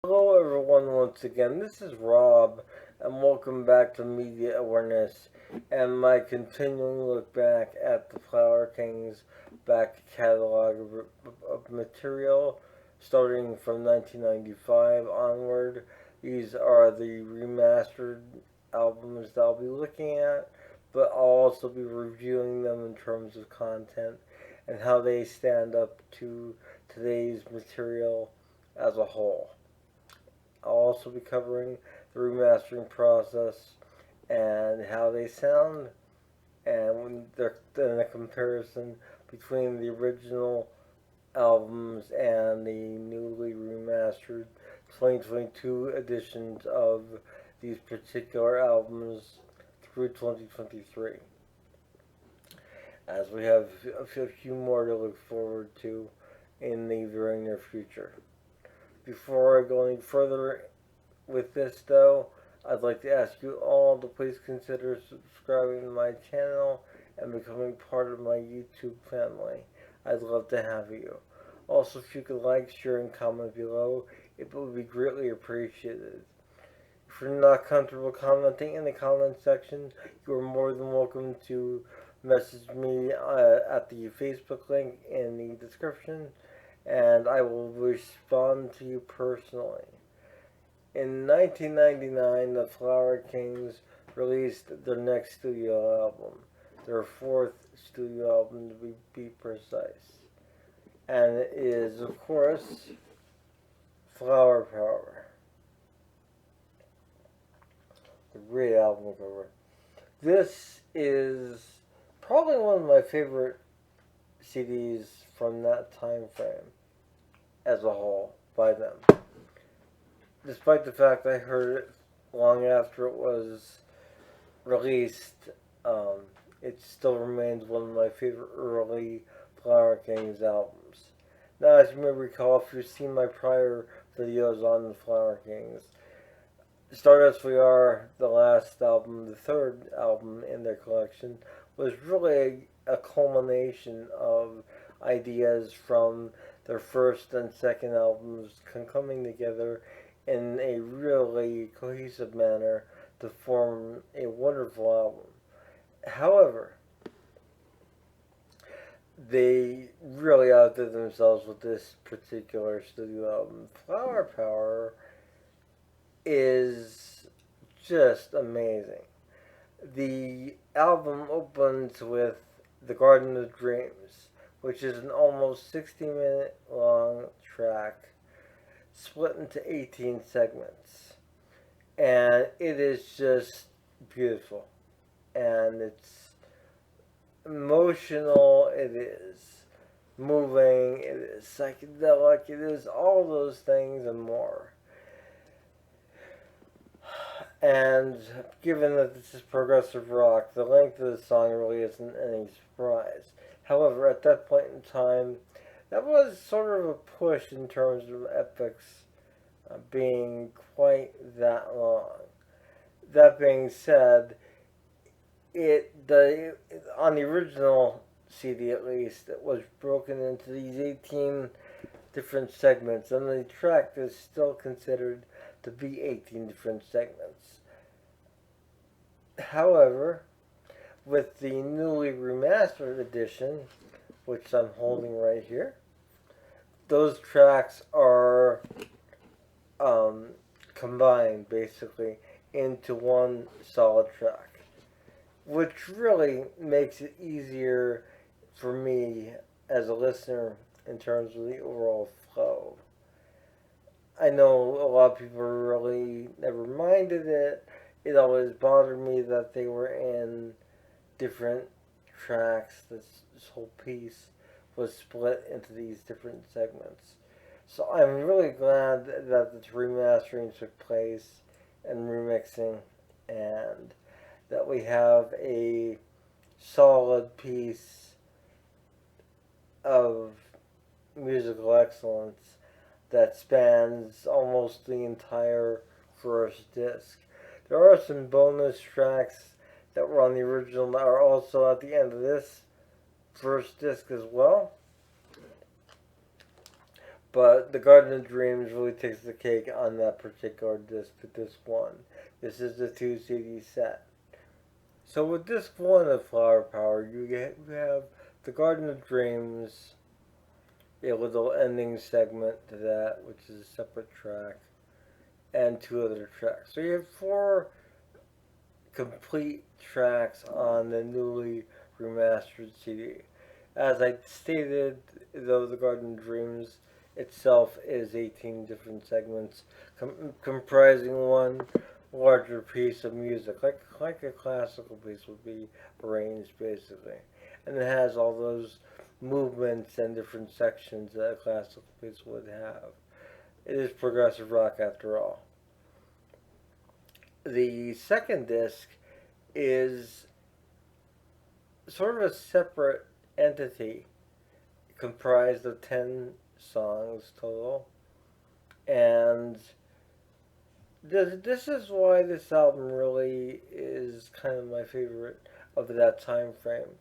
Hello everyone once again, this is Rob, and welcome back to Media Awareness and my continuing look back at the Flower Kings back catalog of material starting from 1995 onward. These are the remastered albums that I'll be looking at, but I'll also be reviewing them in terms of content and how they stand up to today's material as a whole. I'll also be covering the remastering process and how they sound, and when they're in a comparison between the original albums and the newly remastered 2022 editions of these particular albums through 2023. As we have a few more to look forward to in the very near future. Before I go any further with this, though, I'd like to ask you all to please consider subscribing to my channel and becoming part of my YouTube family. I'd love to have you. Also, if you could like, share, and comment below, it would be greatly appreciated. If you're not comfortable commenting in the comment section, you are more than welcome to message me at the Facebook link in the description, and I will respond to you personally. In 1999, the Flower Kings released their next studio album, their fourth studio album to be precise. And it is, of course, Flower Power. A great album cover. This is probably one of my favorite CDs from that time frame as a whole by them. Despite the fact I heard it long after it was released, it still remains one of my favorite early Flower Kings albums. Now, as you may recall, if you've seen my prior videos on the Flower Kings, Stardust We Are, the last album, the third album in their collection, was really a culmination of ideas from their first and second albums coming together in a really cohesive manner to form a wonderful album. However, they really outdid themselves with this particular studio album. Flower Power is just amazing. The album opens with The Garden of Dreams, which is an almost 60-minute long track split into 18 segments. And it is just beautiful. And it's emotional, it is moving, it is psychedelic, it is all those things and more. And given that this is progressive rock, the length of the song really isn't any surprise. However, at that point in time, that was sort of a push in terms of epics being quite that long. That being said, on the original CD at least, it was broken into these 18 different segments, and the track is still considered to be 18 different segments. However, with the newly remastered edition, which I'm holding right here, those tracks are combined basically into one solid track, which really makes it easier for me as a listener in terms of the overall flow. I know a lot of people really never minded it. It always bothered me that they were in different tracks. This whole piece was split into these different segments. So I'm really glad that the remastering took place and remixing, and that we have a solid piece of musical excellence that spans almost the entire first disc. There are some bonus tracks that were on the original that are also at the end of this first disc as well. But the Garden of Dreams really takes the cake on that particular disc with disc one. This is the 2 CD set. So with disc one of Flower Power, you have the Garden of Dreams, a little ending segment to that, which is a separate track, and 2 other tracks. So you have 4 complete tracks on the newly remastered CD. As I stated, though, the Garden of Dreams itself is 18 different segments comprising one larger piece of music, like a classical piece would be arranged basically. And it has all those movements and different sections that a classical piece would have. It is progressive rock after all. The second disc is sort of a separate entity comprised of 10 songs total. And this is why this album really is kind of my favorite of that time frame.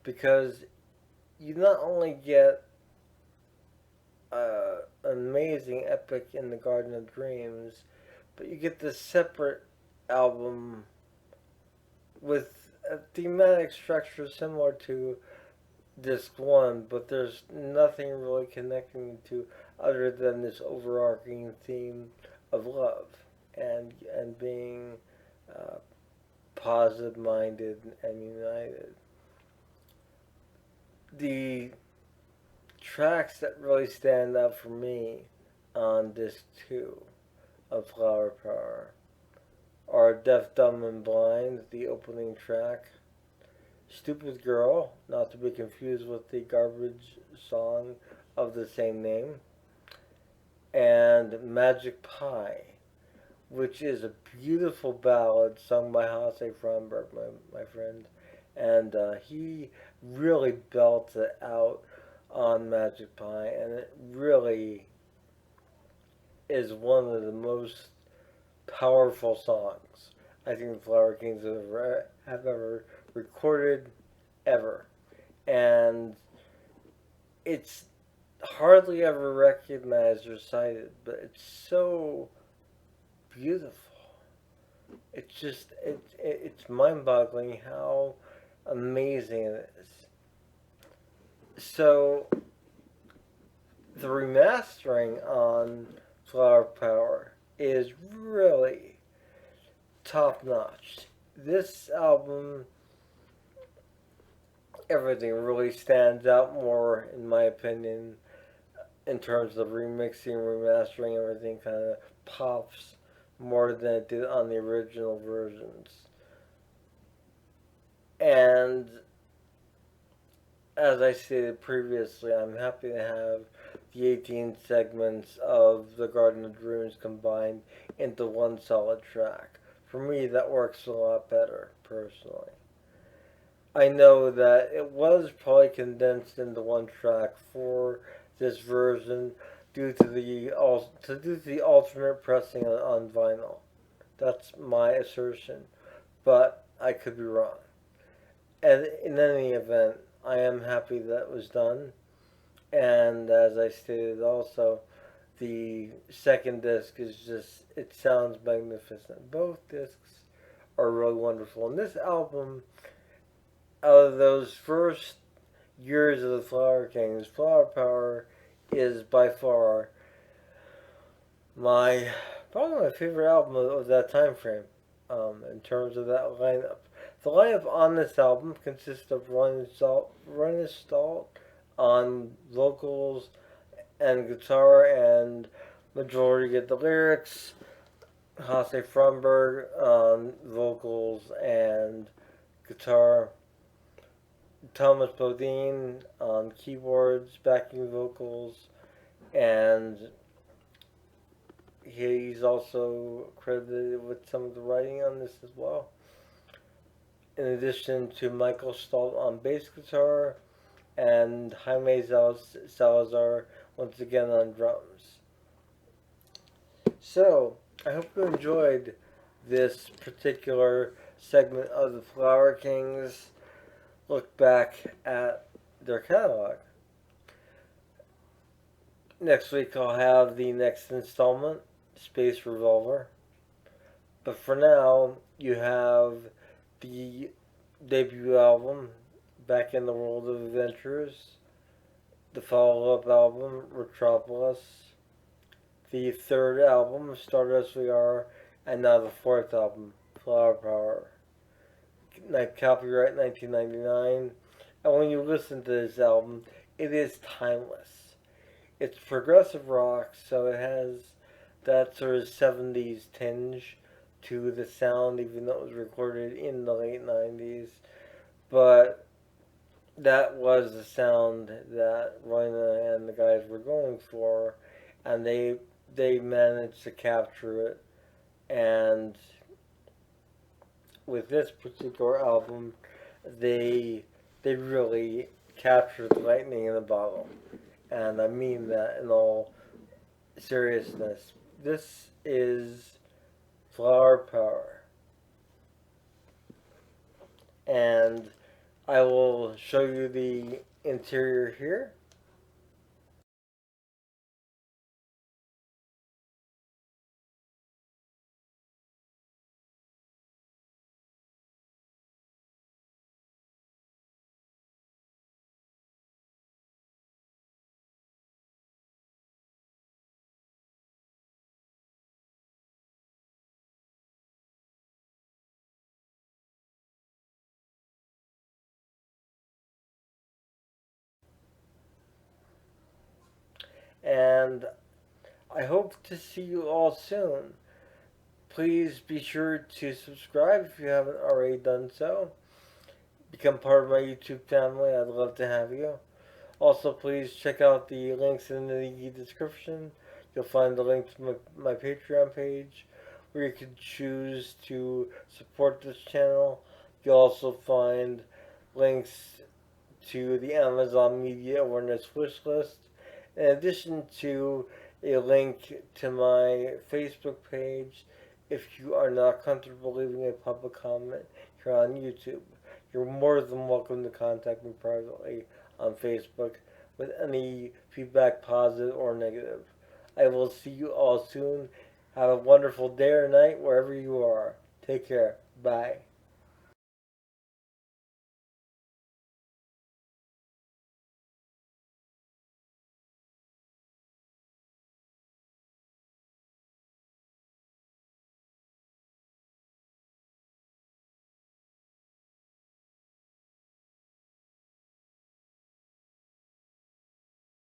Because you not only get an amazing epic in the Garden of Dreams, but you get this separate album with a thematic structure similar to disc one, but there's nothing really connecting the two other than this overarching theme of love and being positive minded and united. The tracks that really stand out for me on disc two of Flower Power are Deaf, Dumb, and Blind, the opening track, Stupid Girl, not to be confused with the garbage song of the same name, and Magic Pie, which is a beautiful ballad sung by Hasse Fromberg, my friend, and he really belts it out on Magic Pie, and it really is one of the most powerful songs I think the Flower Kings have ever recorded, ever. And it's hardly ever recognized or cited, but it's so beautiful. It's just, it's mind-boggling how amazing it is. So, the remastering on Flower Power is really top notch. This album, everything really stands out more, in my opinion, in terms of remixing, remastering. Everything kind of pops more than it did on the original versions. And as I stated previously, I'm happy to have the 18 segments of the Garden of Dreams combined into one solid track. For me, that works a lot better, personally. I know that it was probably condensed into one track for this version due to the alternate pressing on vinyl. That's my assertion, but I could be wrong. And in any event, I am happy that was done. And as I stated also, the second disc is just, it sounds magnificent. Both discs are really wonderful. And this album, out of those first years of the Flower Kings, Flower Power is by far probably my favorite album of that time frame, in terms of that lineup. The lineup on this album consists of Ronnie Stalt on vocals and guitar, and majority get the lyrics. Hasse Fromberg on vocals and guitar. Thomas Bodine on keyboards, backing vocals, and he's also credited with some of the writing on this as well. In addition to Michael Stalt on bass guitar and Jaime Salazar once again on drums. So, I hope you enjoyed this particular segment of the Flower Kings look back at their catalog. Next week I'll have the next installment, Space Revolver. But for now, you have the debut album, Back in the World of Adventures, the follow-up album, Retropolis, the third album, Start As We Are, and now the fourth album, Flower Power. Copyright 1999. And when you listen to this album, it is timeless. It's progressive rock, so it has that sort of 70s tinge to the sound, even though it was recorded in the late 90s. But that was the sound that Roina and the guys were going for, and they managed to capture it. And with this particular album, they they really captured the lightning in a bottle, and I mean that in all seriousness. This is Flower Power, and I will show you the interior here. And I hope to see you all soon. Please be sure to subscribe if you haven't already done so. Become part of my YouTube family. I'd love to have you. Also, please check out the links in the description. You'll find the link to my Patreon page where you can choose to support this channel. You'll also find links to the Amazon Media Awareness wish list, in addition to a link to my Facebook page if you are not comfortable leaving a public comment here on YouTube. You're more than welcome to contact me privately on Facebook with any feedback, positive or negative. I will see you all soon. Have a wonderful day or night wherever you are. Take care. Bye.